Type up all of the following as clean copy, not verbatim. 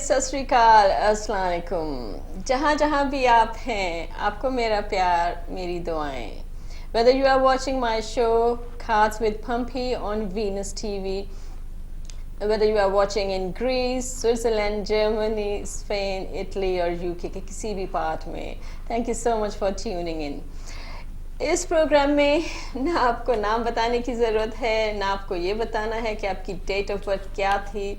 ست سری اکال، السلام علیکم. جہاں جہاں بھی آپ ہیں آپ کو میرا پیار، میری دعائیں. Whether you are watching my show Khats with Pumpy on Venus TV, whether you are watching in Greece, Switzerland, Germany, Spain, Italy or UK کے کسی بھی پارٹ میں, thank you so much for tuning in. اس programme میں نہ آپ کو نام بتانے کی ضرورت ہے، نہ آپ کو یہ بتانا ہے کہ آپ کی ڈیٹ آف برتھ کیا تھی،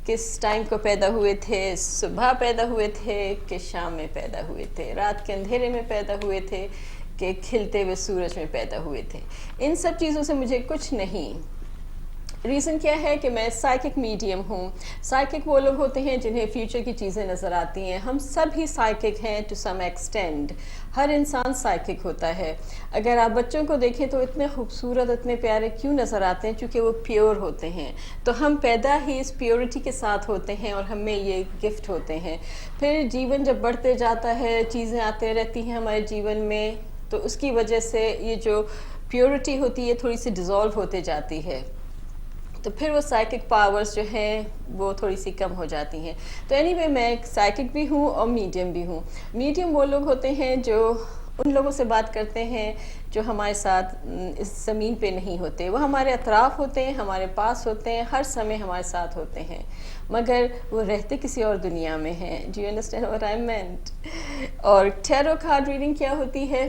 کس ٹائم کو پیدا ہوئے تھے، صبح پیدا ہوئے تھے کہ شام میں پیدا ہوئے تھے، رات کے اندھیرے میں پیدا ہوئے تھے کہ کھلتے ہوئے سورج میں پیدا ہوئے تھے. ان سب چیزوں سے مجھے کچھ نہیں. ریزن کیا ہے کہ میں سائیکک میڈیم ہوں. سائیکک وہ لوگ ہوتے ہیں جنہیں فیوچر کی چیزیں نظر آتی ہیں. ہم سب ہی سائیکک ہیں ٹو سم ایکسٹینڈ. ہر انسان سائیکک ہوتا ہے. اگر آپ بچوں کو دیکھیں تو اتنے خوبصورت، اتنے پیارے کیوں نظر آتے ہیں؟ چونکہ وہ پیور ہوتے ہیں. تو ہم پیدا ہی اس پیورٹی کے ساتھ ہوتے ہیں اور ہمیں یہ گفٹ ہوتے ہیں. پھر جیون جب بڑھتے جاتا ہے، چیزیں آتے رہتی ہیں ہمارے جیون میں، تو اس کی وجہ سے یہ جو پیورٹی ہوتی ہے تھوڑی سی ڈیزالو ہوتے جاتی ہے. تو پھر وہ سائیکک پاورز جو ہیں وہ تھوڑی سی کم ہو جاتی ہیں. تو اینی وے میں سائیکک بھی ہوں اور میڈیم بھی ہوں. میڈیم وہ لوگ ہوتے ہیں جو ان لوگوں سے بات کرتے ہیں جو ہمارے ساتھ اس زمین پہ نہیں ہوتے. وہ ہمارے اطراف ہوتے ہیں، ہمارے پاس ہوتے ہیں، ہر سمے ہمارے ساتھ ہوتے ہیں، مگر وہ رہتے کسی اور دنیا میں ہیں. Do you understand what I meant? اور ٹیرو کارڈ ریڈنگ کیا ہوتی ہے؟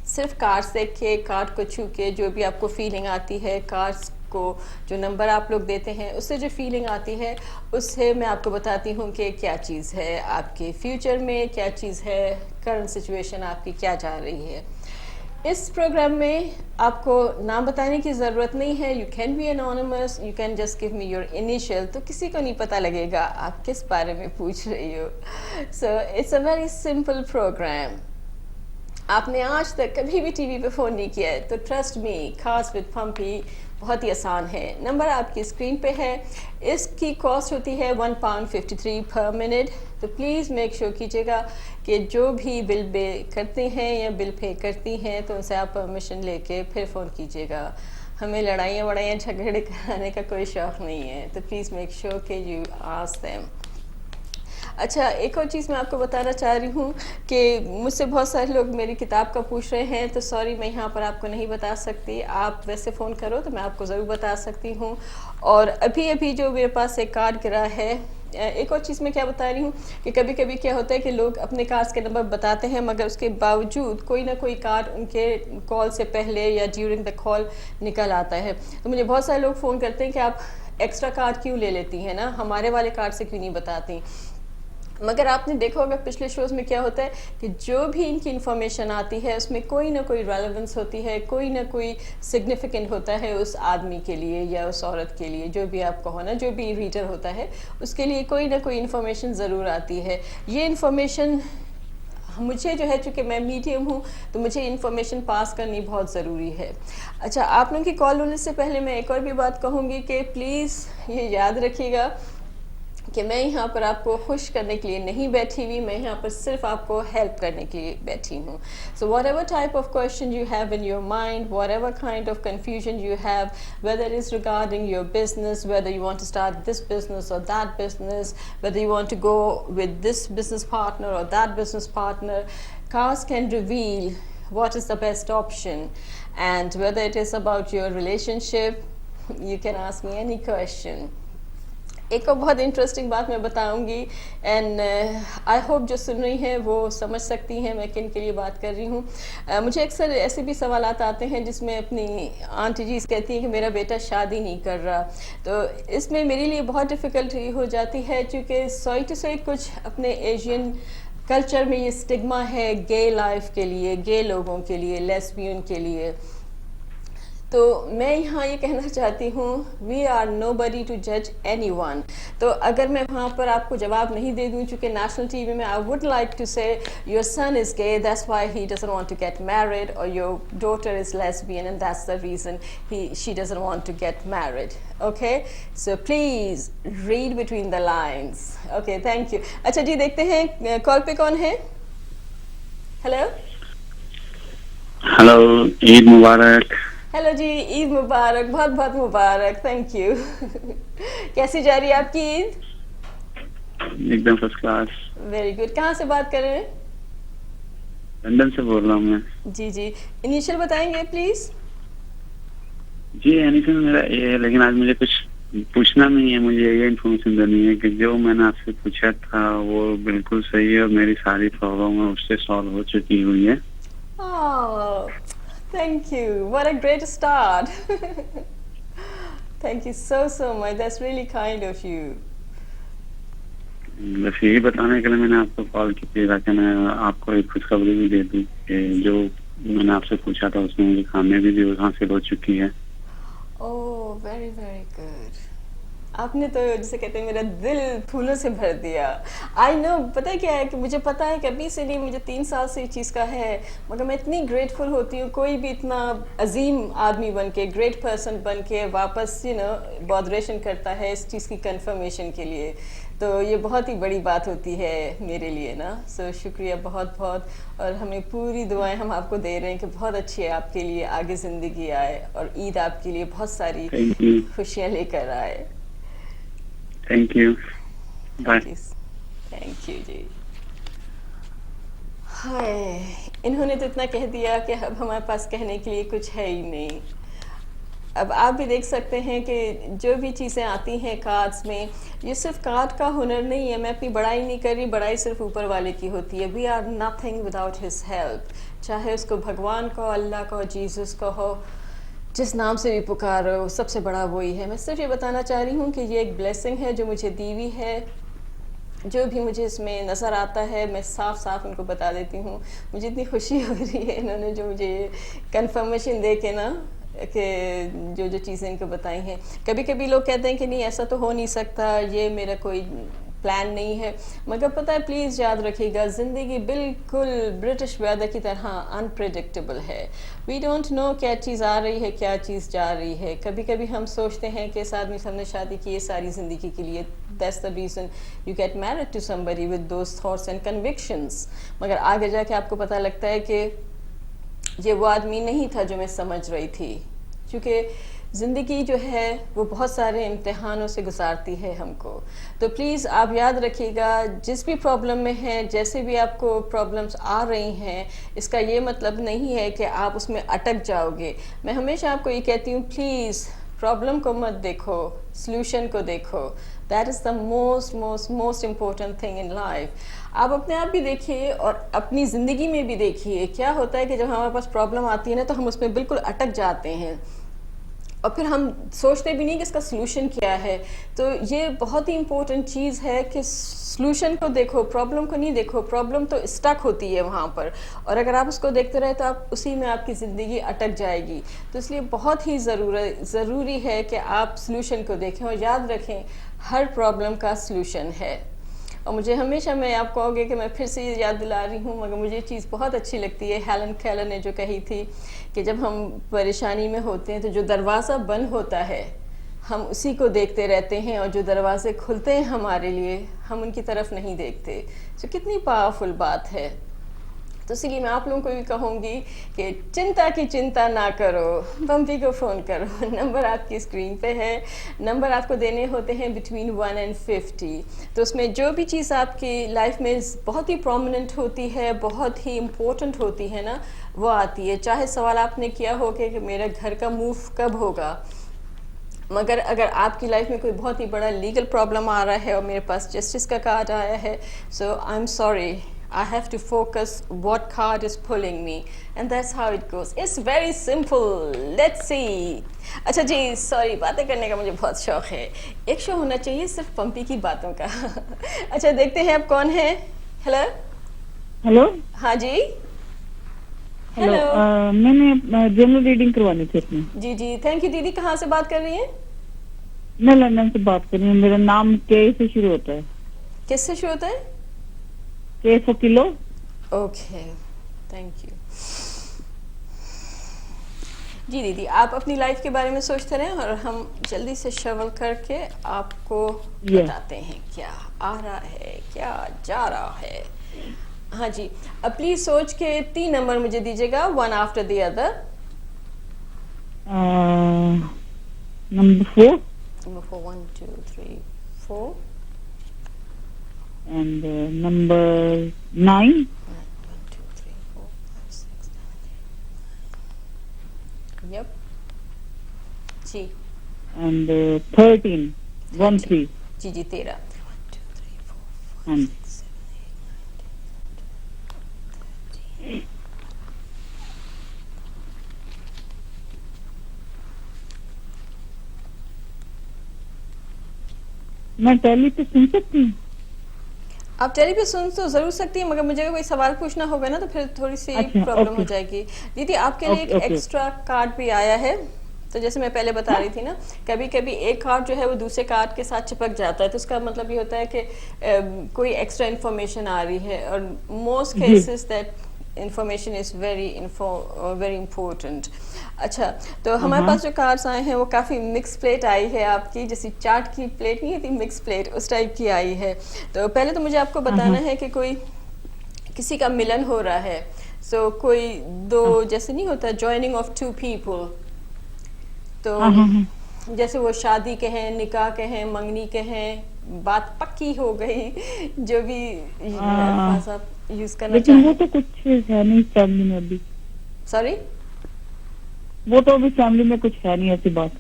صرف کارڈس دیکھ کے، کارڈ کو چھو کے جو بھی آپ کو فیلنگ آتی ہے، کارڈس کو جو نمبر آپ لوگ دیتے ہیں اس سے جو فیلنگ آتی ہے اس سے میں آپ کو بتاتی ہوں کہ کیا چیز ہے آپ کے فیوچر میں، کیا چیز ہے کرنٹ سچویشن آپ کی کیا جا رہی ہے. اس پروگرام میں آپ کو نام بتانے کی ضرورت نہیں ہے. You can be anonymous, you can just give me your initial. تو کسی کو نہیں پتہ لگے گا آپ کس بارے میں پوچھ رہی ہو. So it's a very simple programme. آپ نے آج تک کبھی بھی ٹی وی پہ فون نہیں کیا ہے تو ٹرسٹ می، خاص وتھ پمپی بہت ہی آسان ہے. نمبر آپ کی اسکرین پہ ہے. اس کی کاسٹ ہوتی ہے £1.53 پر منٹ. تو پلیز میک شیور کیجیے گا کہ جو بھی بل پے کرتے ہیں یا بل پے کرتی ہیں تو ان سے آپ پرمیشن لے کے پھر فون کیجیے گا. ہمیں لڑائیاں وڑائیاں جھگڑے کرانے کا کوئی شوق نہیں ہے. تو پلیز میک شیور کہ یو آسک دیم. اچھا، ایک اور چیز میں آپ کو بتانا چاہ رہی ہوں کہ مجھ سے بہت سارے لوگ میری کتاب کا پوچھ رہے ہیں. تو سوری میں یہاں پر آپ کو نہیں بتا سکتی. آپ ویسے فون کرو تو میں آپ کو ضرور بتا سکتی ہوں. اور ابھی جو میرے پاس ایک کارڈ گرا ہے. ایک اور چیز میں کیا بتا رہی ہوں کہ کبھی کبھی کیا ہوتا ہے کہ لوگ اپنے کارڈز کے نمبر بتاتے ہیں مگر اس کے باوجود کوئی نہ کوئی کارڈ ان کے کال سے پہلے یا ڈیورنگ دا کال نکل آتا ہے. تو مجھے بہت سارے لوگ فون کرتے ہیں کہ آپ ایکسٹرا کارڈ کیوں لے لیتی ہیں نا، ہمارے والے کارڈ سے کیوں نہیں بتاتی. مگر آپ نے دیکھا ہوگا پچھلے شوز میں کیا ہوتا ہے کہ جو بھی ان کی انفارمیشن آتی ہے اس میں کوئی نہ کوئی ریلیونس ہوتی ہے، کوئی نہ کوئی سگنیفیکنٹ ہوتا ہے اس آدمی کے لیے یا اس عورت کے لیے، جو بھی آپ کہو نا، جو بھی ریڈر ہوتا ہے اس کے لیے کوئی نہ کوئی انفارمیشن ضرور آتی ہے. یہ انفارمیشن مجھے جو ہے، چونکہ میں میڈیم ہوں تو مجھے انفارمیشن پاس کرنی بہت ضروری ہے. اچھا، آپ لوگوں کی کال ہونے سے پہلے میں ایک اور بھی بات کہوں گی کہ پلیز یہ یاد رکھیے گا کہ میں یہاں پر آپ کو خوش کرنے کے لیے نہیں بیٹھی ہوئی. میں یہاں پر صرف آپ کو ہیلپ کرنے کے لیے بیٹھی ہوں. So whatever type of question you have in your mind, whatever kind of confusion you have, whether it is regarding your business, whether you want to start this business or that business, whether you want to go with this business partner or that business partner, cards can reveal what is the best option. And whether it is about your relationship, you can ask me any question. ایک اور بہت interesting بات میں بتاؤں گی and I hope جو سن رہی ہیں وہ سمجھ سکتی ہیں میں کن کے لیے بات کر رہی ہوں. مجھے اکثر ایسے بھی سوالات آتے ہیں جس میں اپنی آنٹی جی کہتی ہیں کہ میرا بیٹا شادی نہیں کر رہا. تو اس میں میرے لیے بہت ڈفیکلٹی ہو جاتی ہے چونکہ سوئی ٹو سوئی کچھ اپنے ایشین کلچر میں یہ اسٹگما ہے گے لائف کے لیے، گے لوگوں کے لیے، لیسبین کے لیے. تو میں یہاں یہ کہنا چاہتی ہوں we are nobody to جج اینی ون. تو اگر میں وہاں پر آپ کو جواب نہیں دے دوں چونکہ نیشنل ٹی وی میں I would like to say your son is gay that's why he doesn't want to get married, اور your daughter is lesbian and that's the reason she doesn't want to get married. Okay, so please read between the lines. Okay, thank you. اچھا جی، دیکھتے ہیں call پہ کون ہے. Hello hello, Eid مبارک. Hello جی، عید مبارک، بہت بہت مبارک. Thank you. کیسی جا رہی ہے آپ کی عید؟ ایک دم فرسٹ کلاس. Very good. کہاں سے بات کر رہے ہیں؟ لندن سے بول رہا ہوں میں. جی جی. انیشیل بتائیں گے پلیز. جی اینیشن میرا یہ ہے, لیکن آج مجھے کچھ پوچھنا نہیں ہے, مجھے یہ انفارمیشن دینی ہے کہ جو میں نے آپ سے پوچھا تھا وہ بالکل صحیح ہے اور میری ساری پرابلم اس سے سالو ہو چکی ہوئی ہے. Oh, thank you. What a great start. Thank you so much. That's really kind of you. بس یہی بتانے کے لیے میں نے آپ کو کال کی تھی تاکہ میں آپ کو ایک خوشخبری بھی دے دوں کہ جو میں نے آپ سے پوچھا تھا اس میں مجھے کامیابی بھی حاصل ہو چکی ہے. Oh, very, very good. آپ نے تو جسے کہتے ہیں میرا دل پھولوں سے بھر دیا. آئی نو, پتہ ہے کیا ہے کہ مجھے پتا ہے کہ ابھی سے نہیں, مجھے 3 سال سے اس چیز کا ہے, مگر میں اتنی گریٹفل ہوتی ہوں کوئی بھی اتنا عظیم آدمی بن کے, گریٹ پرسن بن کے واپس بادریشن کرتا ہے اس چیز کی کنفرمیشن کے لیے. تو یہ بہت ہی بڑی بات ہوتی ہے میرے لیے نا. سو شکریہ بہت بہت, اور ہمیں پوری دعائیں ہم آپ کو دے رہے ہیں کہ بہت اچھی ہے آپ کے لیے, آگے زندگی آئے اور عید آپ کے لیے بہت ساری خوشیاں لے کر آئے. Thank you. Bye. Thank you جی. ہائے, انہوں نے تو اتنا کہہ دیا کہ اب ہمارے پاس کہنے کے لیے کچھ ہے ہی نہیں. اب آپ بھی دیکھ سکتے ہیں کہ جو بھی چیزیں آتی ہیں کارڈز میں, یہ صرف کارڈ کا ہنر نہیں ہے. میں اپنی بڑائی نہیں کر رہی, بڑائی صرف اوپر والے کی ہوتی ہے. We are nothing without his help. چاہے اس کو بھگوان کو, اللہ کو, جیزس کو ہو, جس نام سے بھی پکارو, سب سے بڑا وہی ہے. میں صرف یہ بتانا چاہ رہی ہوں کہ یہ ایک بلیسنگ ہے جو مجھے دی ہوئی ہے. جو بھی مجھے اس میں نظر آتا ہے میں صاف صاف ان کو بتا دیتی ہوں. مجھے اتنی خوشی ہو رہی ہے انہوں نے جو مجھے کنفرمیشن دے کے نا, کہ جو چیزیں ان کو بتائی ہیں. کبھی کبھی لوگ کہتے ہیں کہ نہیں ایسا تو ہو نہیں سکتا, یہ میرا کوئی پلان نہیں ہے, مگر پتہ ہے پلیز یاد رکھیے گا زندگی بالکل برٹش ویدر کی طرح انپریڈکٹیبل ہے. وی ڈونٹ نو کیا چیز آ رہی ہے, کیا چیز جا رہی ہے. کبھی کبھی ہم سوچتے ہیں کہ اس آدمی سے ہم نے شادی کی ہے ساری زندگی کے لیے, that's the reason you get married to somebody with those thoughts and convictions. مگر آگے جا کے آپ کو پتہ لگتا ہے کہ یہ وہ آدمی نہیں تھا جو میں سمجھ رہی تھی, کیونکہ زندگی جو ہے وہ بہت سارے امتحانوں سے گزارتی ہے ہم کو. تو پلیز آپ یاد رکھیے گا, جس بھی پرابلم میں ہیں, جیسے بھی آپ کو پرابلمس آ رہی ہیں, اس کا یہ مطلب نہیں ہے کہ آپ اس میں اٹک جاؤ گے. میں ہمیشہ آپ کو یہ کہتی ہوں, پلیز پرابلم کو مت دیکھو, سلوشن کو دیکھو. That is the most important thing in life. آپ اپنے آپ بھی دیکھیے اور اپنی زندگی میں بھی دیکھیے کیا ہوتا ہے کہ جب ہمارے پاس پرابلم آتی ہے نا تو ہم اس میں بالکل اٹک جاتے ہیں, اور پھر ہم سوچتے بھی نہیں کہ اس کا سلوشن کیا ہے. تو یہ بہت ہی امپورٹنٹ چیز ہے کہ سلوشن کو دیکھو, پرابلم کو نہیں دیکھو. پرابلم تو اسٹک ہوتی ہے وہاں پر, اور اگر آپ اس کو دیکھتے رہے تو آپ اسی میں آپ کی زندگی اٹک جائے گی. تو اس لیے بہت ہی ضروری ہے کہ آپ سلوشن کو دیکھیں, اور یاد رکھیں ہر پرابلم کا سلوشن ہے. اور مجھے ہمیشہ, میں آپ کہو گے کہ میں پھر سے یہ یاد دلا رہی ہوں, مگر مجھے یہ چیز بہت اچھی لگتی ہے. ہیلن کیلر نے جو کہی تھی کہ جب ہم پریشانی میں ہوتے ہیں تو جو دروازہ بند ہوتا ہے ہم اسی کو دیکھتے رہتے ہیں, اور جو دروازے کھلتے ہیں ہمارے لیے ہم ان کی طرف نہیں دیکھتے. تو کتنی پاورفل بات ہے. تو اسی لیے میں آپ لوگوں کو بھی کہوں گی کہ چنتا کی چنتا نہ کرو, بمپی کو فون کرو. نمبر آپ کی اسکرین پہ ہے. نمبر آپ کو دینے ہوتے ہیں بٹوین 1 and 50. تو اس میں جو بھی چیز آپ کی لائف میں بہت ہی پرومیننٹ ہوتی ہے, بہت ہی امپورٹنٹ ہوتی ہے نا, وہ آتی ہے. چاہے سوال آپ نے کیا ہو کہ میرا گھر کا موو کب ہوگا, مگر اگر آپ کی لائف میں کوئی بہت ہی بڑا لیگل پرابلم آ رہا ہے اور میرے پاس جسٹس کا کارڈ آیا ہے, so I am sorry, I have to focus what card is pulling me, and that's how it goes. It's very simple. Let's see. اچھا جی, سوری, باتیں کرنے کا مجھے بہت شوق ہے. ایک شو ہونا چاہیے صرف پمپی کی باتوں کا. اچھا دیکھتے ہیں آپ کون ہیں. ہیلو. ہیلو. ہاں جی. ہیلو, میں نے جنرل ریڈنگ کروانی تھی اپنی. جی جی, تھینک یو دیدی. کہاں سے بات کر رہی ہیں؟ میں لندن سے بات کر رہی ہوں. میرا نام کے سے شروع ہوتا ہے. کس سے شروع ہوتا ہے؟ کے سو کلو. Okay, thank you. جی دیدی, آپ اپنی لائف کے بارے میں سوچتے رہیں اور ہم جلدی سے شفل کر کے آپ کو بتاتے ہیں کیا آ رہا ہے, کیا جا رہا ہے. ہاں جی, اب پلیز سوچ کے 3 نمبر مجھے دیجیے گا, one after the other. Number 4. Number 4, 1 2 3 4. and number 9 Yep. जी and 13 1 3 जी जी 13. हाँ जी. मैं टेली पे सुन सकती हूँ? आप टेली पे सुन तो जरूर सकती हैं, मगर मुझे अगर कोई सवाल पूछना होगा ना तो फिर थोड़ी सी अच्छा, प्रॉब्लम हो ओके. जाएगी. दीदी आपके लिए एक ओके, ओके. एक्स्ट्रा कार्ड भी आया है. तो जैसे मैं पहले बता रही थी ना, कभी कभी एक कार्ड जो है वो दूसरे कार्ड के साथ चिपक जाता है, तो उसका मतलब ये होता है कि कोई एक्स्ट्रा इन्फॉर्मेशन आ रही है, और मोस्ट जी. Cases that information is very important. अच्छा, तो हमारे पास जो कार्ड्स आए हैं वो काफ़ी मिक्स प्लेट आई है आपकी, जैसे चाट की प्लेट नहीं होती, मिक्स प्लेट उस टाइप की आई है. तो पहले तो मुझे आपको बताना है कि कोई किसी का मिलन हो रहा है. सो कोई दो, जैसे नहीं होता ज्वाइनिंग ऑफ टू पीपल, तो जैसे वो शादी के हैं, निकाह के हैं, मंगनी के हैं, बात पक्की हो गई, जो भी आप यूज करना लेकिन चाहें. वो तो कुछ है नहीं फैमिली में अभी. सॉरी, वो तो अभी फैमिली में कुछ है नहीं ऐसी बात.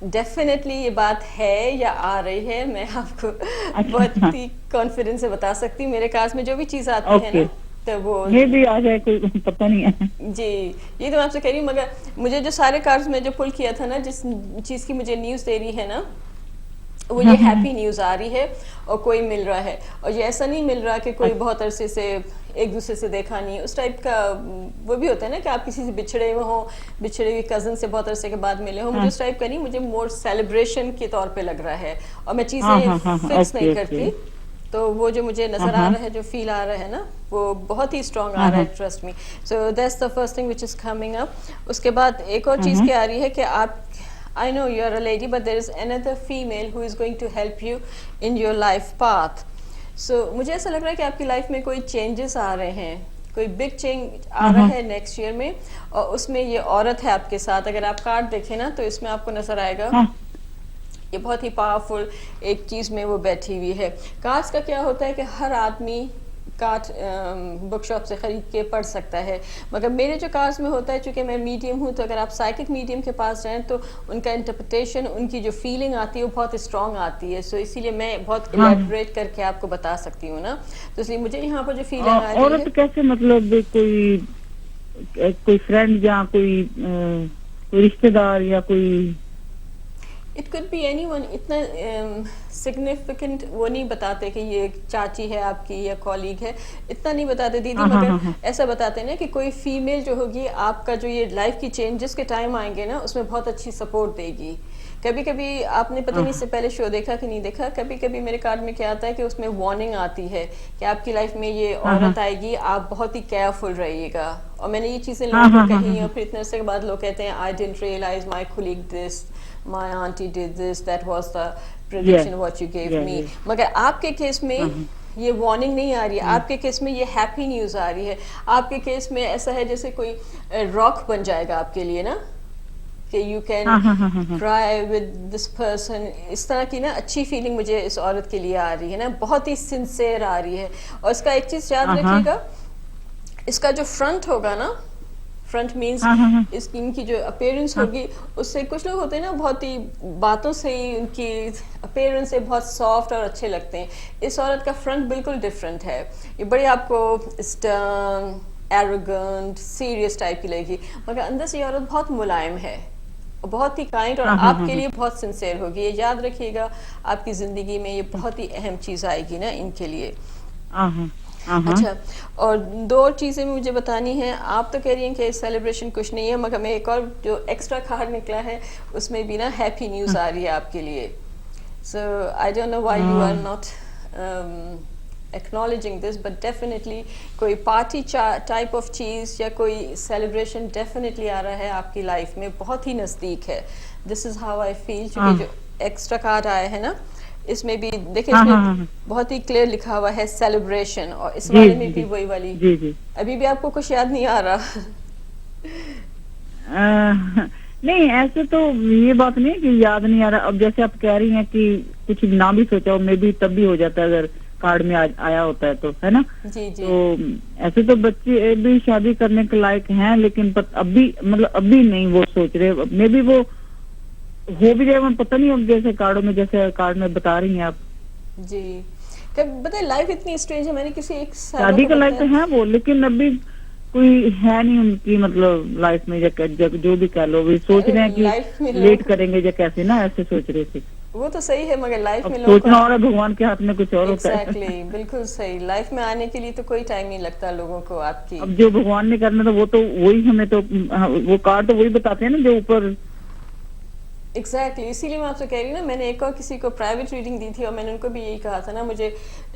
डेफिनेटली ये बात है या आ रही है, मैं आपको बहुत ही कॉन्फिडेंस से बता सकती हूँ. मेरे कार्ड्स में जो भी चीज आती है ना, तो वो ये भी आ जाए कोई पता नहीं है. जी, ये तो मैं आपसे कह रही हूँ, मगर मुझे जो सारे कार्ड्स में जो पुल किया था ना, जिस चीज की मुझे न्यूज दे रही है ना, वो ये हैप्पी न्यूज आ रही है, और कोई मिल रहा है. और ये ऐसा नहीं मिल रहा कि कोई बहुत अरसे से एक दूसरे से देखा नहीं, उस टाइप का. वो भी होता है ना कि आप किसी से बिछड़े हुए हो, बिछड़े हुए कजन से बहुत अरसे के बाद मिले हो. मुझे उस टाइप का नहीं, मुझे मोर सेलिब्रेशन के तौर पे लग रहा है, और मैं चीजें फिक्स नहीं करती. तो वो जो मुझे नजर आ रहा है, जो फील आ रहा है ना, वो बहुत ही स्ट्रांग आ रहा है, trust me. So that's the first thing which is coming up. उसके बाद एक और चीज क्या आ रही है कि आप, I know you're a lady, but there is another female who is going to help you in your life path. So मुझे ऐसा लग रहा है कि आपकी लाइफ में कोई चेंजेस आ रहे हैं, कोई बिग चेंज आ रहा है नेक्स्ट ईयर में, और उसमें ये औरत है आपके साथ. अगर आप कार्ड देखें ना, तो इसमें आपको नजर आएगा ये बहुत ही पावरफुल एक चीज में वो बैठी हुई है. कार्ड्स का क्या होता है कि हर आदमी कार्ड बुक शॉप से खरीद के पढ़ सकता है, मगर मेरे जो कार्ड्स में होता है, चूंकि मैं मीडियम हूँ, तो अगर आप साइकिक मीडियम के पास जाएं तो उनका इंटरप्रिटेशन, उनकी जो फीलिंग आती है वो बहुत स्ट्रांग आती है. सो इसीलिए मैं बहुत इलैबोरेट करके आपको बता सकती हूँ ना. तो इसलिए मुझे यहाँ पर जो फीलिंग आ रही है, औरत कैसे, मतलब कोई फ्रेंड या कोई रिश्तेदार या कोई, इट कुड बी एनीवन. इतना सिग्निफिकेंट वो नहीं बताते कि ये चाची है आपकी या कॉलीग है, इतना नहीं बताते दीदी. मगर ऐसा बताते ना कि कोई फीमेल जो होगी आपका, जो ये लाइफ की चेंजेस के टाइम आएंगे ना, उसमें बहुत अच्छी सपोर्ट देगी. कभी कभी आपने पता नहीं इससे पहले शो देखा कि नहीं देखा, कभी कभी मेरे कार्ड में क्या आता है कि उसमें वार्निंग आती है कि आपकी लाइफ में ये औरत आएगी, आप बहुत ही केयरफुल रहिएगा. और मैंने ये चीजें लोगों को कही, और फिर इतने से बाद लोग कहते हैं I didn't realise my colleague this, my auntie did this, that was the prediction what you gave me. मगर आपके केस में ये वार्निंग नहीं आ रही है, आपके केस में ये हैप्पी न्यूज आ रही है. आपके केस में ऐसा है जैसे कोई रॉक बन जाएगा आपके लिए ना, कि you can cry with this person. इस तरह की ना अच्छी फीलिंग मुझे इस औरत के लिए आ रही है ना, बहुत ही सिंसियर आ रही है. और इसका एक चीज याद रखिएगा, इसका जो फ्रंट होगा ना, फ्रंट मीन्स इसकी, इनकी जो अपीयरेंस होगी, उससे कुछ लोग होते हैं ना, बहुत ही बातों से ही उनकी अपीयरेंस से बहुत सॉफ्ट और अच्छे लगते हैं. इस औरत का फ्रंट बिल्कुल डिफरेंट है. ये बड़ी आपको स्टर्न, एरोगेंट, सीरियस टाइप की लगेगी, मगर अंदर से ये औरत बहुत मुलायम है, बहुत ही काइंड, और आपके लिए बहुत सिंसियर होगी. ये याद रखिएगा, आपकी जिंदगी में ये बहुत ही अहम चीज आएगी ना इनके लिए. अच्छा, और दो और चीज़ें मुझे बतानी है. आप तो कह रही हैं कि सेलिब्रेशन कुछ नहीं है, मगर मैं एक और जो एक्स्ट्रा कार्ड निकला है उसमें भी ना हैप्पी न्यूज़ आ रही है आपके लिए. So I don't know why you are not acknowledging this, but definitely कोई पार्टी टाइप ऑफ चीज़ या कोई सेलिब्रेशन डेफिनेटली आ रहा है आपकी लाइफ में, बहुत ही नज़दीक है. This is how I feel. चूँकि जो एक्स्ट्रा कार्ड आया है ना, इसमें भी देखिए, इसमें बहुत ही क्लियर लिखा हुआ है सेलिब्रेशन, और इस वाले में भी वही वाली. अभी भी आपको कुछ याद नहीं आ रहा? नहीं, ऐसे तो ये बात नहीं कि याद नहीं आ रहा. अब जैसे आप कह रही हैं कि कुछ ना भी सोचा हो, मे भी तब भी हो जाता है अगर कार्ड में आया होता है, तो है ना। जी जी तो ऐसे तो बच्चे भी शादी करने के लायक हैं, लेकिन अभी मतलब अभी नहीं वो सोच रहे, मे भी वो हो भी जाए, पता नहीं। अब जैसे कार्डों में, जैसे कार्ड में बता रही हैं आप, जी। कब बताए लाइफ इतनी स्ट्रेंज है, मैंने किसी एक शादी का लायक तो है वो, लेकिन अभी कोई है नहीं उनकी मतलब लाइफ में, जो भी कह लो, भी सोच रहे हैं लाइफ में कि लेट करेंगे या कैसे ना, ऐसे सोच रहे थे। वो तो सही है, मगर लाइफ अब में लोगों सोचना और है, भगवान के हाथ में कुछ और होता है। एग्जैक्टली बिल्कुल सही। लाइफ में आने के लिए तो कोई टाइम नहीं लगता लोगों को आपकी। अब जो भगवान ने करना था वो तो वही हमें तो, वो कार्ड तो वही बताते हैं ना जो ऊपर। एग्जैक्टली इसीलिए मैं आपसे कह रही हूँ ना, मैंने एक और किसी को प्राइवेट रीडिंग दी थी और मैंने उनको भी यही कहा था ना, मुझे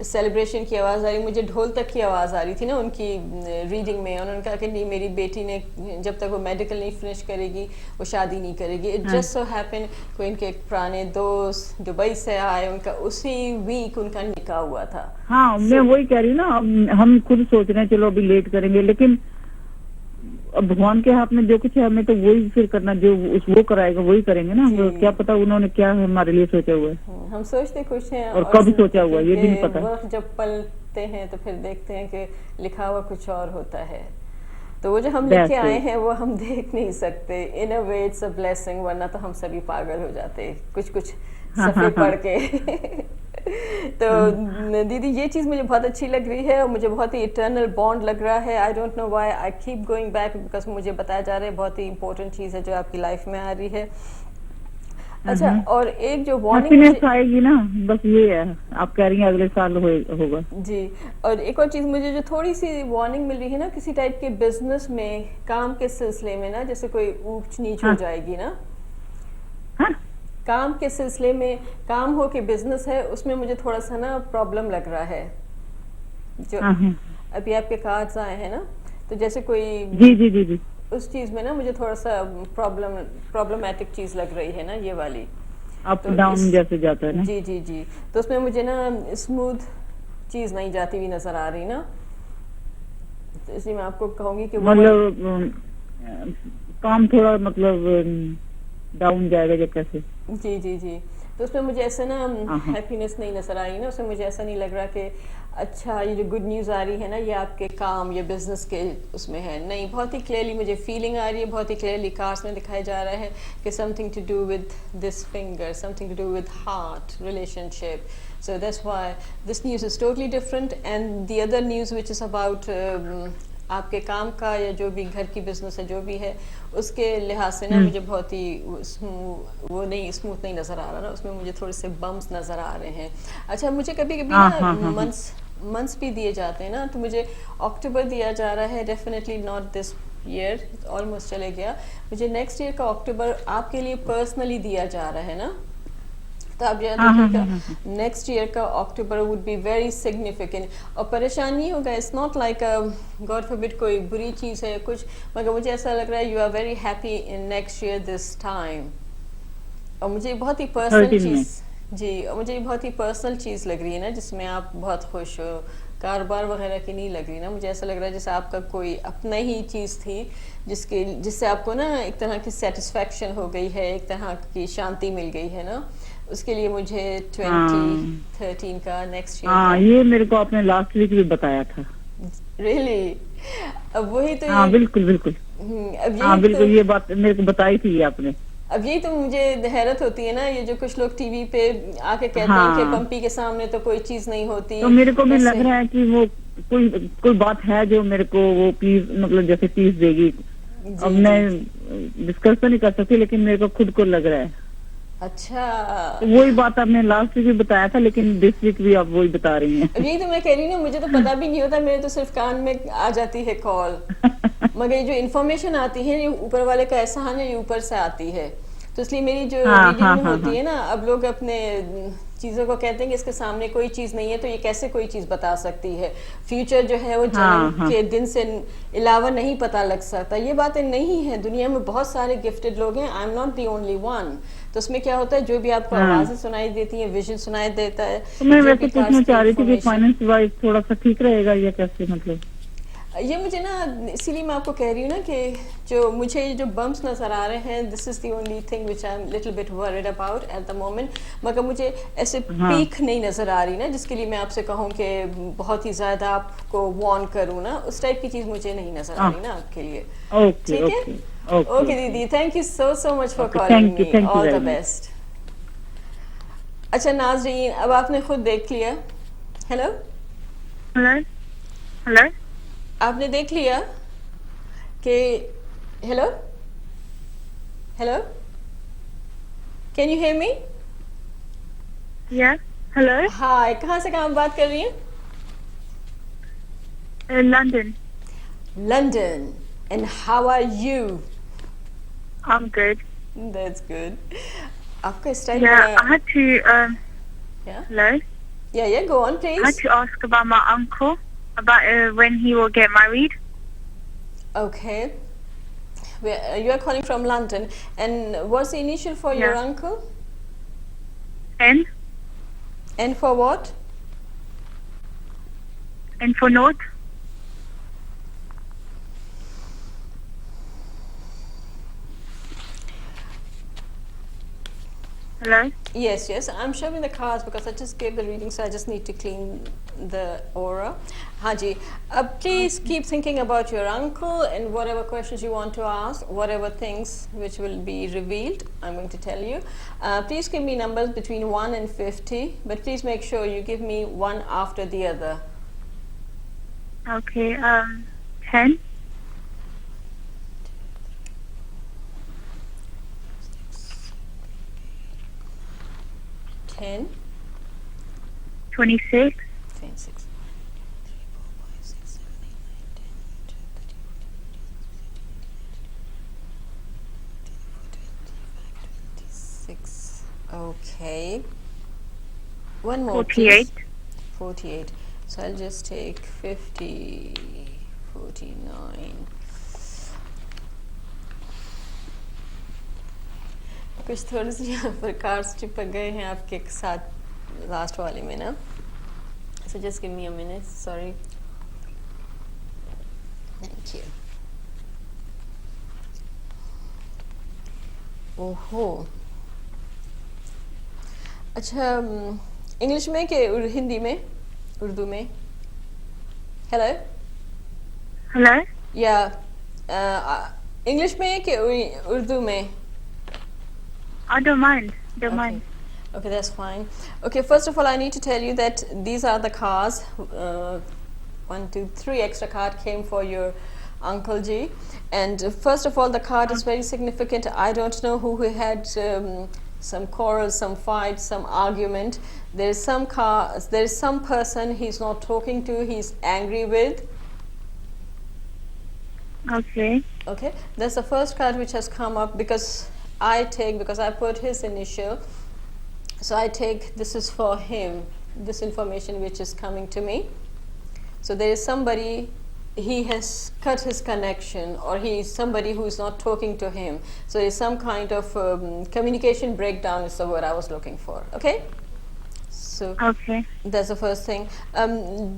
सेलिब्रेशन की आवाज़ आ रही, मुझे ढोल तक की आवाज़ आ रही थी ना उनकी रीडिंग में। उन्होंने कहा कि नहीं, मेरी बेटी ने जब तक वो मेडिकल नहीं फिनिश करेगी वो शादी नहीं करेगी। इट जस्ट सो हैपन कोई इनके एक पुराने दोस्त दुबई से आए, उनका उसी वीक उनका निकाह हुआ था। हाँ, मैं वही कह रही हूँ ना, हम खुद सोच रहे हैं चलो अभी लेट करेंगे, लेकिन अब भगवान के हाथ में जो कुछ है, हमें तो वही फिर करना, जो वो कराएगा वही करेंगे ना। क्या पता उन्होंने क्या हमारे लिए सोचा हुआ है, हम सोचते कुछ हैं और कब सोचा हुआ ये भी नहीं पता। वक्त जब पलटते हैं तो फिर देखते हैं कि लिखा हुआ कुछ और होता है। तो वो जो हम लिख के आए हैं वो हम देख नहीं सकते। इन अ वे इट्स अ ब्लेसिंग, वरना तो हम सभी पागल हो जाते कुछ सफ़े पढ़ के। तो दीदी ये चीज़ मुझे बहुत अच्छी लग रही है और मुझे बहुत ही इटर्नल बॉन्ड लग रहा है। आई don't know why I keep going back, because मुझे बताया जा रहा है बहुत ही इंपॉर्टेंट चीज़ है जो आपकी लाइफ में आ रही है। अच्छा, और एक जो वार्निंग आएगी ना, बस ये है, आप कह रही हैं अगले साल होगा जी। और एक और चीज़ मुझे जो थोड़ी सी वार्निंग मिल रही है ना, किसी टाइप के बिजनेस में, काम के सिलसिले में ना, जैसे कोई ऊंच नीच हो जाएगी ना। काम के सिलसिले में, काम हो के बिजनेस है, उसमें मुझे थोड़ा सा ना प्रॉब्लम लग रहा है। जो अभी आपके कार्ड्स आए हैं ना, तो जैसे कोई जी जी जी जी उस चीज में ना मुझे थोड़ा सा प्रॉब्लमैटिक चीज लग रही है ना, ये वाली अप डाउन जैसे जाता है ना। जी जी जी। तो उसमें मुझे ना स्मूथ चीज नहीं जाती हुई नजर आ रही ना, तो इसलिए मैं आपको कहूंगी कि मतलब काम थोड़ा मतलब डाउन जाएगा या कैसे। जी जी जी। तो उसमें मुझे ऐसा ना हैप्पीनेस नहीं नजर आ रही ना, उसमें मुझे ऐसा नहीं लग रहा कि अच्छा ये जो गुड न्यूज़ आ रही है ना ये आपके काम या बिजनेस के उसमें है। नहीं, बहुत ही क्लियरली मुझे फीलिंग आ रही है, बहुत ही क्लियरली कार्ड्स में दिखाया जा रहा है कि something to do with this finger, something to do with heart relationship. So that's why this news is totally different, and the other news which is about आपके काम का या जो भी घर की बिजनेस है जो भी है, उसके लिहाज से ना मुझे बहुत ही वो नहीं स्मूथ नहीं नजर आ रहा ना, उसमें मुझे थोड़े से बम्स नजर आ रहे हैं। अच्छा, मुझे कभी कभी ना मंथ्स भी दिए जाते हैं ना, तो मुझे अक्टूबर दिया जा रहा है, definitely not this year, almost चले गया। मुझे नेक्स्ट ईयर का अक्टूबर आपके लिए पर्सनली दिया जा रहा है ना, तो आप याद रखिएगा नेक्स्ट ईयर का अक्टूबर वुड बी वेरी सिग्निफिकेंट। और परेशान नहीं होगा, it's not like God forbid कोई बुरी चीज़ है कुछ, मगर मुझे ऐसा लग रहा है you are very happy in next year this time. और मुझे बहुत ही पर्सनल चीज़ जी, और मुझे बहुत ही पर्सनल चीज़ लग रही है ना जिसमें आप बहुत खुश हो, कारोबार वगैरह की नहीं लग रही ना। मुझे ऐसा लग रहा है जैसे आपका कोई अपना ही चीज़ थी जिससे आपको ना एक तरह की सेटिस्फैक्शन हो गई है, एक तरह की शांति मिल गई है ना, उसके लिए मुझे 2013 का नेक्स्ट ईयर। ये मेरे को आपने लास्ट वीक भी बताया था। रियली? अब वही तो बिल्कुल बिल्कुल। अब बिल्कुल ये बात मेरे को बताई थी आपने। अब यही तो मुझे हैरत होती है ना, ये जो कुछ लोग टीवी पे आके कहते हैं कि पंपी के सामने तो कोई चीज नहीं होती। तो मेरे को भी लग रहा है कि वो कोई बात है जो मेरे को वो प्लीज मतलब जैसे प्लीज देगी। अब मैं डिस्कस तो नहीं कर सकती, लेकिन मेरे को खुद को लग रहा है। अच्छा, तो वही बात आपने लास्ट वीक भी बताया था, लेकिन दिस वीक भी आप वही बता रही हैं। यही तो मैं कह रही हूँ, मुझे तो पता भी नहीं होता, मेरे तो सिर्फ कान में आ जाती है कॉल। मगर ये जो इन्फॉर्मेशन आती है ये ऊपर वाले का एहसान है, ये ऊपर से आती है, तो इसलिए मेरी जो रीडिंग होती है ना, अब लोग अपने चीज़ों को कहते हैं कि इसके सामने कोई चीज़ नहीं है तो ये कैसे कोई चीज़ बता सकती है। फ्यूचर जो है वो जन्म के दिन से अलावा नहीं पता लग सकता। ये बातें नहीं है, दुनिया में बहुत सारे गिफ्टेड लोग हैं, I am not the only one. तो उसमें क्या होता है, जो भी आपको आवाजें सुनाई देती हैं, विजन सुनाई देता है। तो मैं वैसे पूछना चाह रही थी कि फाइनेंस वाइज थोड़ा सा ठीक रहेगा या कैसे, मतलब یہ مجھے نا اسی لیے میں آپ کو کہہ رہی ہوں نا کہ جو مجھے جو بمپس نظر آ رہے ہیں this is the only thing which I am little bit worried about at the moment. مگر مجھے ایسے پیک نہیں نظر آ رہی نا جس کے لیے میں آپ سے کہوں کہ بہت ہی زیادہ آپ کو وارن کروں نا, اس ٹائپ کی چیز مجھے نہیں نظر آ رہی نا آپ کے لیے. ٹھیک ہے, اوکے دیدی, thank you so much for calling me, all the best. اچھا ناظرین, اب آپ نے خود دیکھ لیا. ہیلو ہیلو, آپ نے دیکھ لیا کہ hello hello can you hear me? Yes, hello. Hi, کہاں سے کہاں بات کر رہی ہیں؟ London. London. And how are you? I'm good. That's good. آپ کا اسٹائل Yeah, بڑا. I had to, Yeah? hello? Yeah, go on I please. had to ask about my uncle, about when he will get married. Okay. You are calling from London, and what's the initial for your Yeah. uncle? N, And for what? N for North. Hello? Yes, I'm showing the cards because I just gave the reading, so I just need to clean the aura. Haji, please keep thinking about your uncle and whatever questions you want to ask, whatever things which will be revealed, I'm going to tell you. Please give me numbers between 1 and 50, but please make sure you give me one after the other. Okay, 10, 10, 26, 26, 26. Okay. One more, 48. please. 48. So I'll just take 50, 49. کچھ تھوڑی سی یہاں پر cards چپک گئے ہیں آپ کے ساتھ last والے میں نا. So just give me a minute, sorry. Thank you. اوہو, اچھا انگلش میں کہ ہندی میں, اردو میں؟ ہیلو. Hello? یا انگلش میں کہ اردو میں؟ I don't mind. Don't Okay. mind. Okay, that's fine. Okay, first of all, I need to tell you that these are the cards. 1, 2, 3 extra card came for your Uncle G. And first of all, the card is very significant. I don't know who had some quarrel, some fight, some argument. There is some person he's not talking to, he's angry with. Okay. Okay, that's the first card which has come up because I put his initial, so I take this is for him, this information which is coming to me. So there is somebody, he has cut his connection, or he is somebody who is not talking to him. So there is some kind of communication breakdown is the word I was looking for. Okay, so Okay. that's the first thing.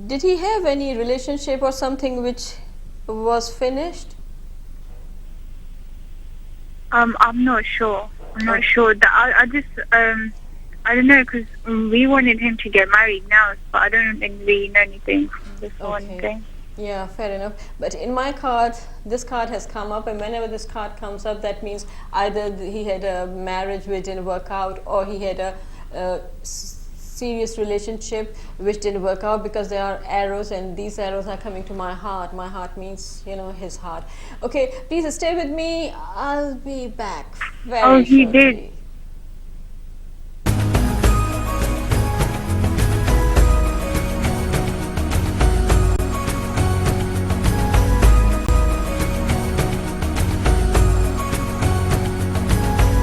Did he have any relationship or something which was finished? I'm not sure. I'm not sure. I just, I don't know, because we wanted him to get married now, but I don't think we know anything from this one Okay. thing. Yeah, fair enough. But in my card, this card has come up, and whenever this card comes up, that means either he had a marriage which didn't work out, or he had a serious relationship which didn't work out, because there are arrows, and these arrows are coming to my heart. My heart means, his heart. Okay, please stay with me. I'll be back very Oh, he shortly. did.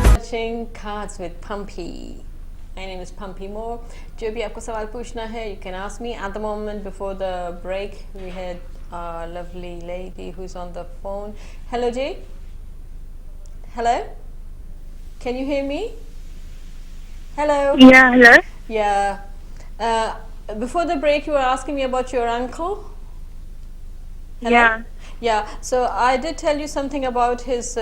Watching Cards with Pumpy. My name is Pumpy Moore. جو بھی آپ کو سوال پوچھنا ہے, you can ask me. At the moment before the break, we had a lovely lady who's on the phone. Hello, Jay. Hello? Can you hear me? Hello? Yeah, hello? Yeah. Before the break, you were asking me about your uncle. Hello? Yeah. Yeah, so I did tell you something about his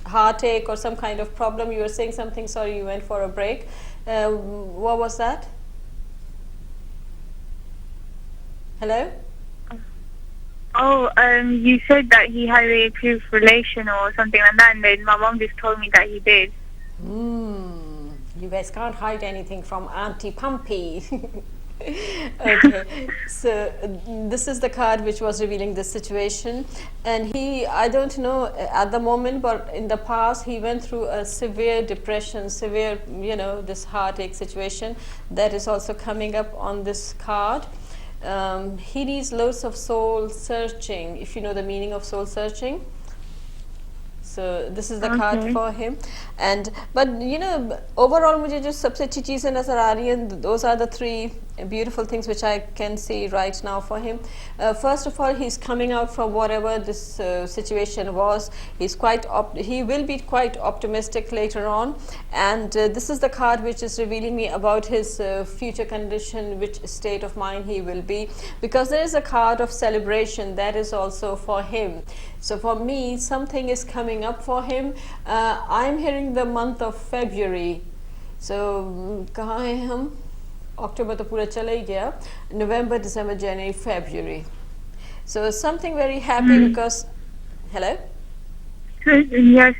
heartache or some kind of problem. You were saying something, sorry, you went for a break. What was that? Hello? Oh, you said that he had a previous relation or something like that, and then my mom just told me that he did. You guys can't hide anything from Auntie Pumpy. Okay, so this is the card which was revealing this situation, and I don't know at the moment, but in the past he went through a severe depression, severe, this heartache situation that is also coming up on this card. He needs loads of soul searching, if you know the meaning of soul searching. So this is the card for him, but overall मुझे जो सबसे अच्छी चीज़ें नज़र आ रही हैं, those are the three beautiful things which I can see right now for him. First of all, he's coming out from whatever this situation was. He will be quite optimistic later on, and this is the card which is revealing me about his future condition, which state of mind he will be, because there is a card of celebration that is also for him. So for me, something is coming up for him. I'm hearing the month of February. So कहाँ हैं हम? October तो पूरा चला ही गया. November, December, January, February. So something very happy because, hello?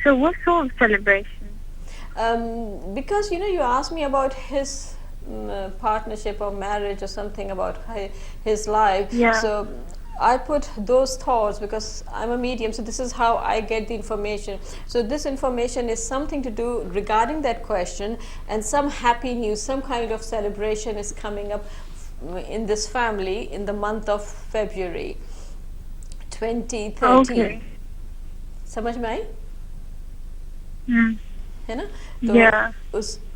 So what sort of celebration? Because you asked me about his partnership or marriage or something about his life. Yeah. So I put those thoughts because I'm a medium, so this is how I get the information. So this information is something to do regarding that question, and some happy news, some kind of celebration is coming up in this family in the month of February 2013. Okay. समझ में आई? है ना? तो Yeah.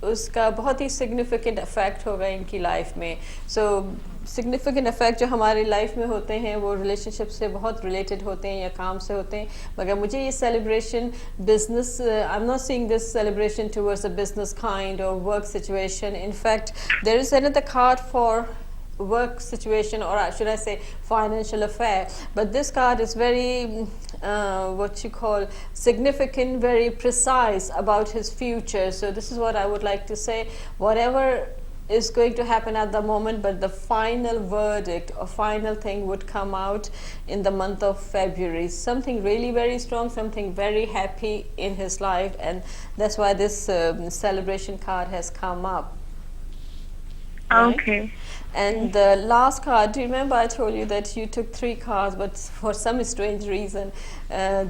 उसका बहुत ही significant effect होगा इनकी life में. So significant effect जो हमारी लाइफ में होते हैं वो रिलेशनशिप से बहुत related होते हैं या काम से होते हैं, मगर मुझे ये celebration business, I'm not seeing this celebration towards a business kind or work situation. In fact, there is another card for work situation, or should I say financial affair, but this card is very what you call significant, very precise about his future. So this is what I would like to say. Whatever is going to happen at the moment, but the final verdict or final thing would come out in the month of February. Something really very strong, something very happy in his life, and that's why this celebration card has come up. Right? Okay. And the last card, do you remember I told you that you took 3 cards, but for some strange reason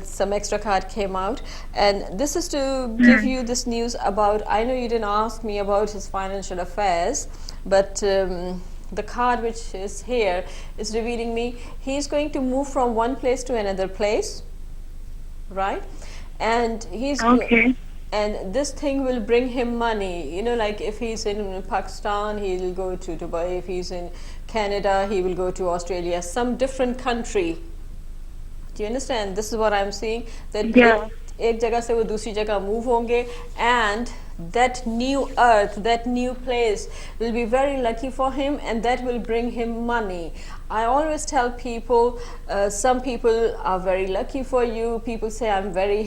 some extra card came out, and this is to give you this news about, I know you didn't ask me about his financial affairs, but the card which is here is revealing me he's going to move from one place to another place, right? And he's Okay. and this thing will bring him money, like if he's in Pakistan, he'll go to Dubai. If he's in Canada, he will go to Australia, some different country. Do you understand? This is what I'm seeing, that Yeah. एक जगह से वो दूसरी जगह move होंगे, and that new earth, that new place will be very lucky for him, and that will bring him money. I always tell people, some people are very lucky for you. People say I'm very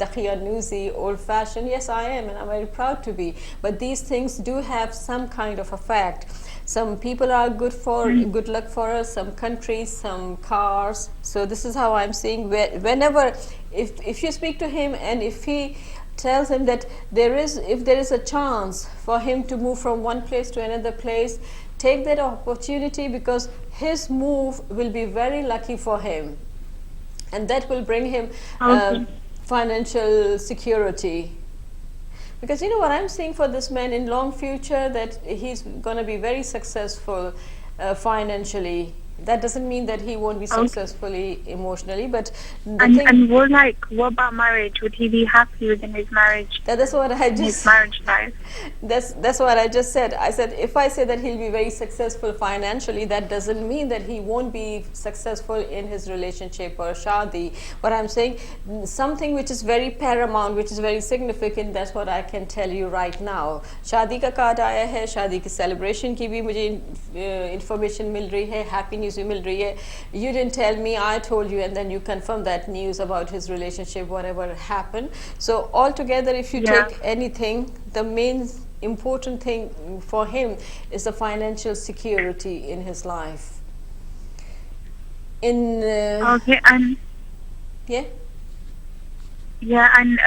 dakhiyanusi, old-fashioned. Yes, I am, and I'm very proud to be. But these things do have some kind of effect. Some people are good luck for us, some countries, some cars. So this is how I'm seeing. Whenever, if you speak to him, and if he tells him that if there is a chance for him to move from one place to another place, take that opportunity, because his move will be very lucky for him, and that will bring him financial security. Because what I'm seeing for this man in long future, that he's going to be very successful financially. That doesn't mean that he won't be successfully emotionally, but And what about marriage? Would he be happy within his marriage? That's what I just His marriage life. That's what I just said. I said if I say that he'll be very successful financially, that doesn't mean that he won't be successful in his relationship or shadi. But I'm saying something which is very paramount, which is very significant. That's what I can tell you right now. शादी का card आया है, शादी की celebration की भी मुझे information मिल रही है, happy news opportunities भी मिल रही है. You didn't tell me, I told you, and then you confirm that news about his relationship, whatever happened. So altogether, if you Yeah. take anything, the main important thing for him is the financial security in his life. In Okay, and yeah. yeah, and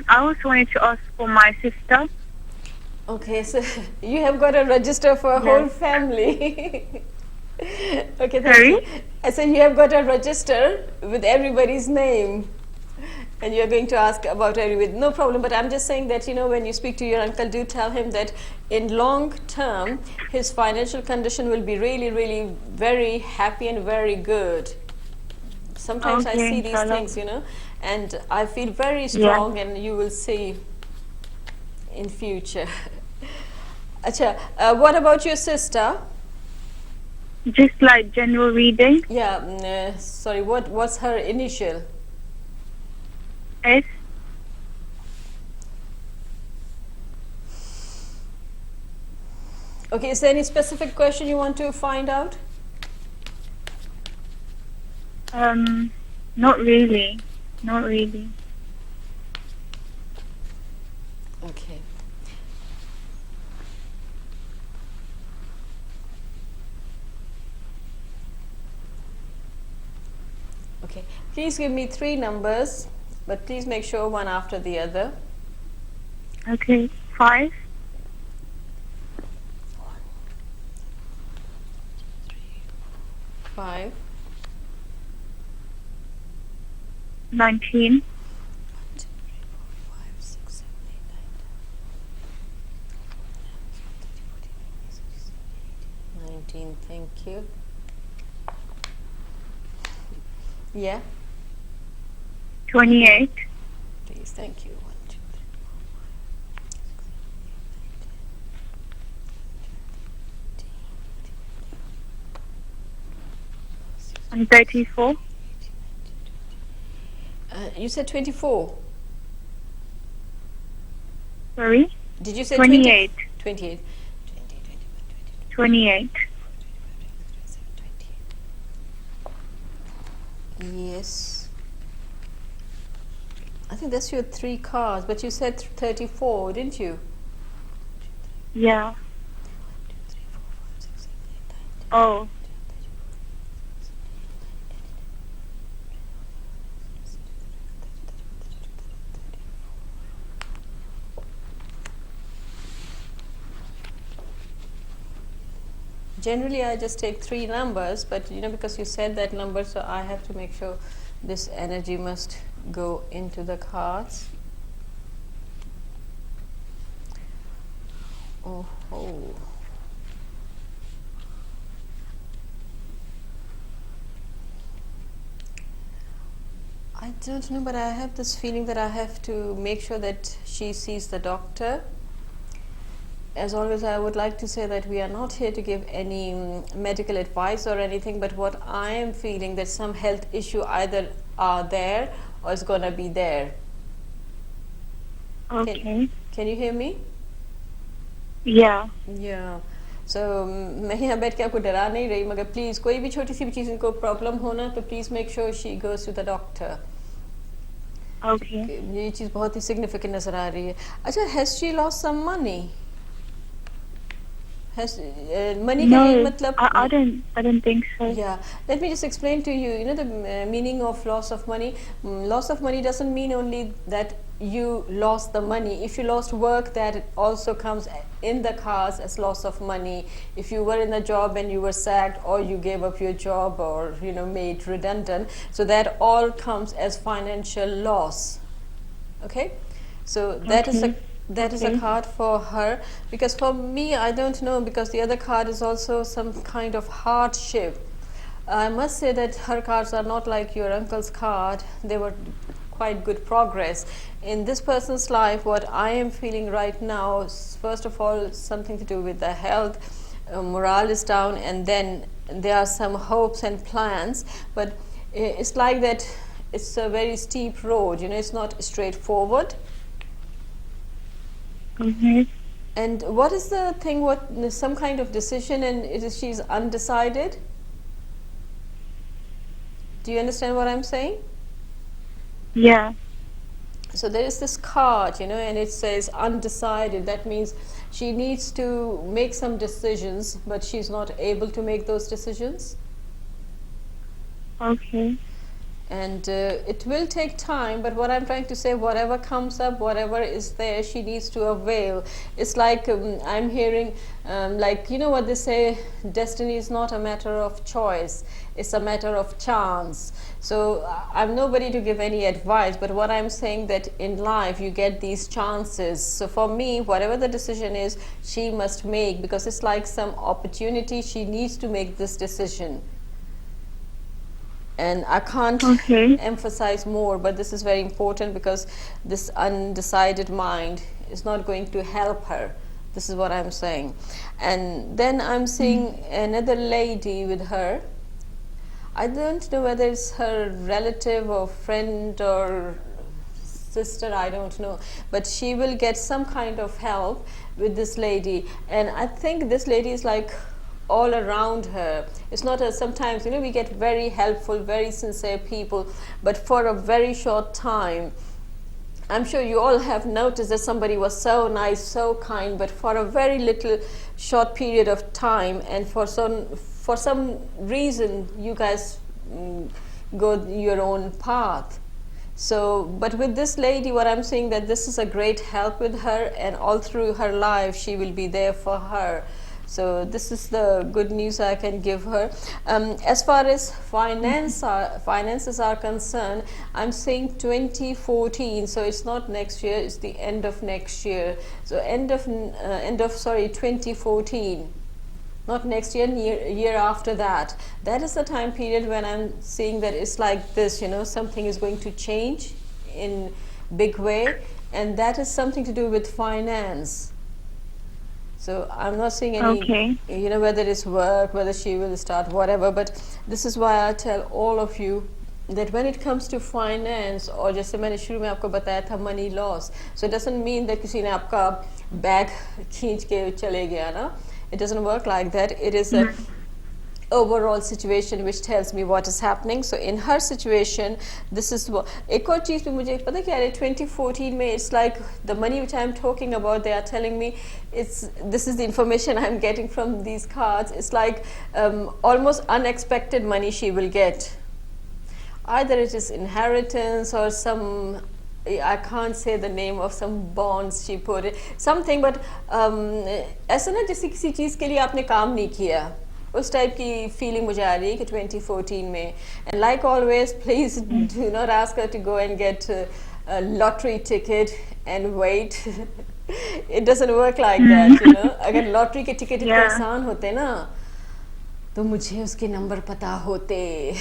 I also wanted to ask for my sister. Okay, so you have got a register for a Yeah. whole family. Okay, thank Sorry? you. I said you have got a register with everybody's name, and you're going to ask about everybody. No problem, but I'm just saying that, you know, when you speak to your uncle, do tell him that in long term, his financial condition will be really, really very happy and very good. Sometimes I Okay, see these inshallah. things, you know, and I feel very strong, and you will see in future. Acha, what about your sister? Just like general reading. Yeah, sorry, what's her initial? S. Okay, is there any specific question you want to find out? Not really. Not really. Okay. Okay, please give me 3 numbers, but please make sure one after the other. Okay. 5, 5, 19, 19, thank you. Yeah, 28, please, thank you. 1, 2, 3, 4, 5, 6, 7, 8, 9, 10. and 34. You said 24. Sorry? Did you say 28. 28. 28. Yes. I think that's your 3 cards, but you said 34, didn't you? Yeah. Oh. Generally, I just take 3 numbers, but you know, because you said that number, so I have to make sure this energy must go into the cards. Oh, oh. I don't know, but I have this feeling that I have to make sure that she sees the doctor. As always, I would like to say that we are not here to give any medical advice or anything, but what I am feeling that some health issue either are there or is going to be there. Okay. Can you hear me? Yeah. Yeah. So मैं यहाँ बैठ के आपको डरा नहीं रही, मगर please कोई भी छोटी सी भी चीज़ इनको प्रॉब्लम हो ना, तो please make sure she goes to the doctor. Okay. ये चीज़ बहुत ही सिग्निफिकेंट नजर आ रही है. अच्छा, has she lost some money? Money No, का मतलब I don't think so. Yeah, let me just explain to you. You know the meaning of loss of money. Loss of money doesn't mean only that you lost the money. If you lost work, that also comes in the cards as loss of money. If you were in a job and you were sacked, or you gave up your job, or you know made redundant, so that all comes as financial loss. Okay, so that is a card for her, because for me I don't know, because the other card is also some kind of hardship. I must say that her cards are not like your uncle's card. They were quite good progress in this person's life. What I am feeling right now is, first of all, something to do with the health. Morale is down, and then there are some hopes and plans, but it's like that it's a very steep road, you know, it's not straightforward. Mm-hmm. And what is the thing, what some kind of decision, and she's undecided? Do you understand what I'm saying? Yeah. So there is this card, you know, and it says undecided. That means she needs to make some decisions, but she's not able to make those decisions. Okay. And it will take time, but what I'm trying to say, whatever comes up, whatever is there, she needs to avail. It's like I'm hearing, like, you know what they say, destiny is not a matter of choice, it's a matter of chance. So I'm nobody to give any advice, but what I'm saying that in life you get these chances. So for me, whatever the decision is, she must make, because it's like some opportunity, she needs to make this decision. And I can't emphasize more, but this is very important, because this undecided mind is not going to help her. This is what I'm saying. And then I'm seeing another lady with her. I don't know whether it's her relative or friend or sister, I don't know, but she will get some kind of help with this lady. And I think this lady is like all around her. It's not a, sometimes, you know, we get very helpful, very sincere people, but for a very short time. I'm sure you all have noticed that somebody was so nice, so kind, but for a very little short period of time, and for some reason you guys go your own path. So, but with this lady, what I'm saying, that this is a great help with her, and all through her life she will be there for her. So this is the good news I can give her. As far as finances are concerned, I'm saying 2014. So it's not next year; it's the end of next year. So end of 2014, not next year, year after that. That is the time period when I'm seeing that it's like this. You know, something is going to change in big way, and that is something to do with finance. So I'm not seeing any, you know, whether it's work, whether she will start, whatever. But this is why I tell all of you that when it comes to finance, or जैसे मैंने शुरू में आपको बताया था money loss, so it doesn't mean that किसी ने आपका bag खींच के चले गया ना. It doesn't work like that. It is a overall situation which tells me what is happening. So in her situation, this is what. एक और चीज़ भी मुझे पता क्या है, 2014 में it's like the money which I am talking about, they are telling me this is the information I am getting from these cards. It's like almost unexpected money she will get. Either it is inheritance or some, I can't say the name of some bonds she put it, something, but ऐसा ना जैसे किसी चीज़ के लिए आपने काम नहीं किया, उस टाइप की फीलिंग मुझे आ रही है कि 2014 में. And like always, please do not ask her to go and get a lottery ticket and wait. It doesn't work like that, you know. अगर लॉटरी के टिकट इतने आसान होते ना, तो मुझे उसके नंबर पता होते.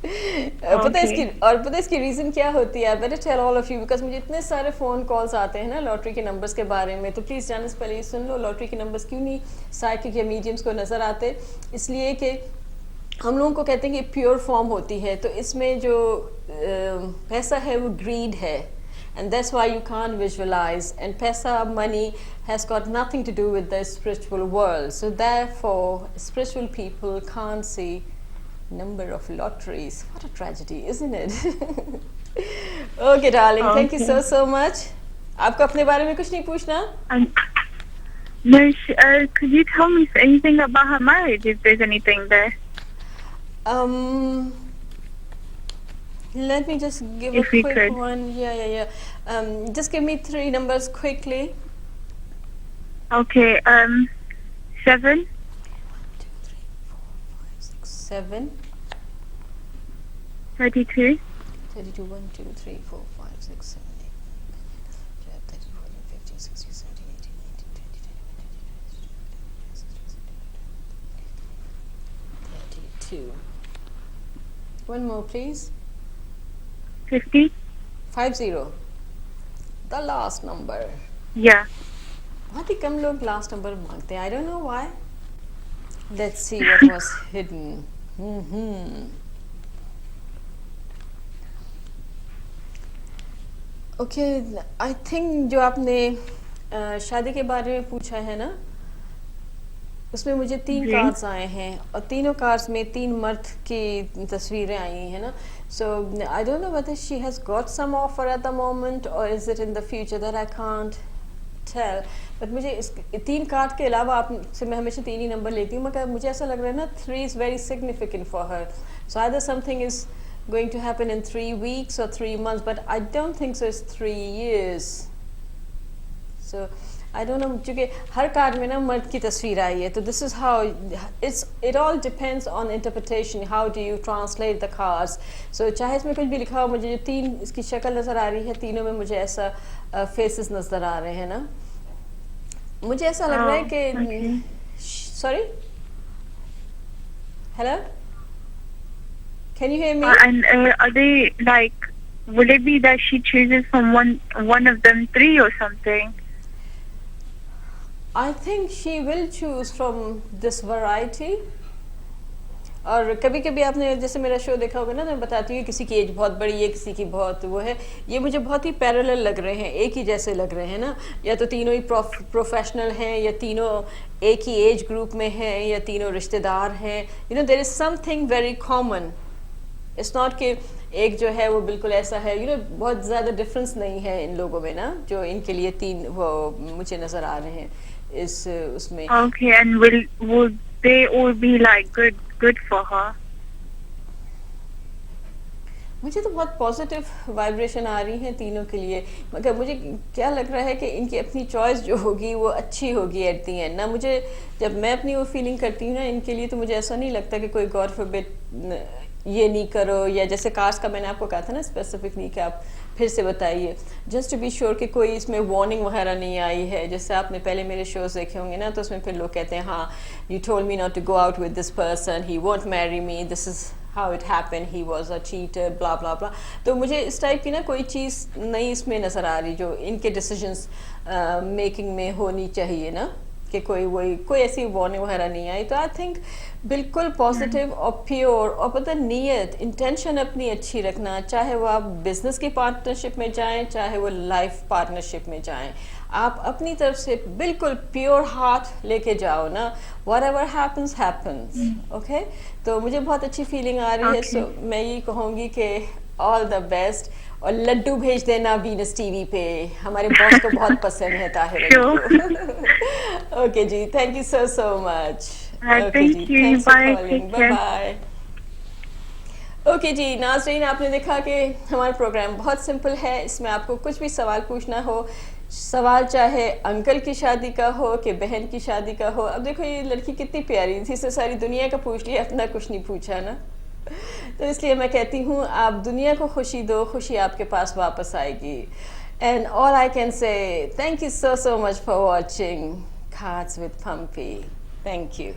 पता है इसकी रीज़न क्या होती है? I better tell all of you, because मुझे इतने सारे फ़ोन कॉल्स आते हैं ना लॉटरी के नंबर्स के बारे में. तो प्लीज़ जाने से पहले सुन लो, लॉटरी के नंबर्स क्यों नहीं साइकिक या मीडियम्स को नज़र आते? इसलिए कि हम लोगों को कहते हैं कि प्योर फॉर्म होती है, तो इसमें जो पैसा है वो ग्रीड है, and that's why you can't visualize. And paisa, money, has got nothing to do with the spiritual world. So therefore, spiritual people can't see number of lotteries. What a tragedy, isn't it? Okay, darling, thank you so much. आपको अपने बारे में कुछ नहीं पूछना? No, could you tell me anything about her marriage, if there's anything there? Let me just give a quick one. Yeah. Just give me 3 numbers quickly. Okay, 7. 1, 2, 3, 4, 5, 6, 7. 32. 32, 1, 2, 3, 4, 5, 6, 7, 8, 9, 10, 11, 12, 13, 14, 15, 16, 17, 18, 19, 20, 22. One more, please. 50. 50. The last number. Yeah. बहुत ही कम लोग last number मांगते हैं. I don't know why. Let's see what was hidden. Okay, I think जो आपने शादी के बारे में पूछा है ना, उसमें मुझे 3 कार्ड्स आए हैं और तीनों कार्ड्स में 3 मर्द की तस्वीरें आई हैं ना. So I don't know whether she has got some offer at the moment or is it in the future that I can't tell. But मुझे इस 3 कार्ड के अलावा आपसे मैं हमेशा 3 ही नंबर लेती हूँ, मगर मुझे ऐसा लग रहा है ना 3 is very significant for her. So either something is going to happen in 3 weeks or 3 months, but I don't think so it's 3 years. So I don't know, क्योंकि हर कार्ड में ना मर्द की तस्वीर आई है, तो this is how it all depends on interpretation, how do you translate the cards. So चाहे इसमें कुछ भी लिखा हो, मुझे जो 3 इसकी शक्ल नज़र आ रही है, तीनों में मुझे ऐसा फेसेस नज़र आ रहे हैं ना. मुझे ऐसा लग रहा है कि sorry, hello, can you hear me? And are they like, will it be that she chooses from one of them 3 or something? I think she will choose from this variety. और कभी कभी आपने जैसे मेरा शो देखा होगा ना, तो मैं बताती हूँ किसी की एज बहुत बड़ी है, किसी की बहुत वो है. ये मुझे बहुत ही पैरेलल लग रहे हैं, एक ही जैसे लग रहे हैं ना. या तो तीनों ही प्रोफेशनल हैं, या तीनों एक ही एज ग्रुप में हैं, या तीनों रिश्तेदार हैं. You know there is something very common. It's not कि एक जो है वो बिल्कुल ऐसा है, यू नो बहुत ज़्यादा डिफरेंस नहीं है इन लोगों में ना, जो इनके लिए 3 वो मुझे नज़र आ रहे हैं इस उसमें. Okay, and will they all be like good for her? मुझे तो बहुत पॉजिटिव वाइब्रेशन आ रही हैं तीनों के लिए, मगर मुझे क्या लग रहा है कि इनकी अपनी चॉइस जो होगी वो अच्छी होगी एट दी एंड ना. मुझे जब मैं अपनी वो फीलिंग करती हूँ ना इनके लिए, तो मुझे ऐसा नहीं लगता कि कोई गॉड फॉरबिड ये नहीं करो, या जैसे कार्ड्स का मैंने आपको कहा था ना स्पेसिफिक नहीं, कि आप फिर से बताइए जस्ट टू बी श्योर कि कोई इसमें वार्निंग वगैरह नहीं आई है. जैसे आपने पहले मेरे शोज देखे होंगे ना, तो उसमें फिर लोग कहते हैं हाँ you told me not to go out with this person, he won't marry me, this is how it happen, he was a cheater, blah blah blah. तो मुझे इस टाइप की ना कोई चीज़ नहीं इसमें नज़र आ रही जो इनके डिसीजंस मेकिंग में होनी चाहिए ना, कि कोई ऐसी वार्निंग वगैरह नहीं आई. तो आई थिंक बिल्कुल पॉजिटिव और प्योर, और पता नियत इंटेंशन अपनी अच्छी रखना, चाहे वो आप बिजनेस की पार्टनरशिप में जाएं, चाहे वो लाइफ पार्टनरशिप में जाएं, आप अपनी तरफ से बिल्कुल प्योर हार्ट लेके जाओ ना. Whatever happens happens. ओके, तो मुझे बहुत अच्छी फीलिंग आ रही है. सो मैं ये कहूँगी कि ऑल द बेस्ट, और लड्डू भेज देना वीनस टीवी पे, हमारे बॉस को बहुत पसंद है ताहिर को. ओके जी, thank you so much. Thank you. Bye. Bye. Okay जी नाज़रीन, आपने देखा कि हमारा प्रोग्राम बहुत सिंपल है. इसमें आपको कुछ भी सवाल पूछना हो, सवाल चाहे अंकल की शादी का हो कि बहन की शादी का हो. अब देखो ये लड़की कितनी प्यारी थी, इससे सारी दुनिया का पूछ लिया, अपना कुछ नहीं पूछा ना. तो इसलिए मैं कहती हूँ आप दुनिया को खुशी दो, खुशी आपके पास वापस आएगी. And all I can say thank you so much for watching Cards with Pumpy. Thank you.